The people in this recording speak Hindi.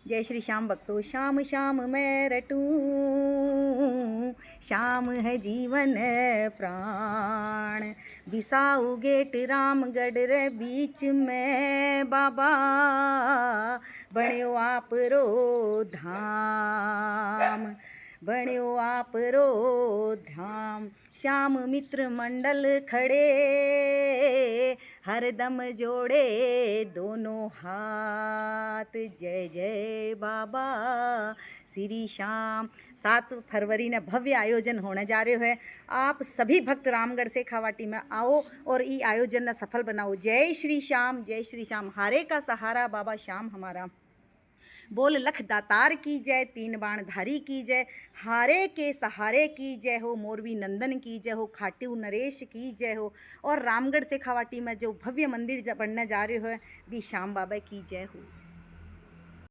जय श्री श्याम भक्तों। श्याम श्याम मैं रटूं, श्याम है जीवन प्राण। बिसाऊ गेट रामगढ़ रे बीच में बाबा, बण्यो आप रो धाम, बण्यो आप रो धाम। श्याम मित्र मंडल खड़े, हरदम जोड़े दोनों हाथ। जय जय बाबा श्री श्याम। 7 फरवरी ने भव्य आयोजन होने जा रहे है। आप सभी भक्त रामगढ़ से खावाटी में आओ और ई आयोजन ने सफल बनाओ। जय श्री श्याम, जय श्री श्याम। हारे का सहारा बाबा श्याम हमारा। बोल लख दातार की जय, 3 बाण धारी की जय। हारे के सहारे की जय हो, मोरवी नंदन की जय हो, खाटू नरेश की जय हो। और रामगढ़ से खावाटी में जो भव्य मंदिर बनने जा रहे हो, भी श्याम बाबा की जय हो।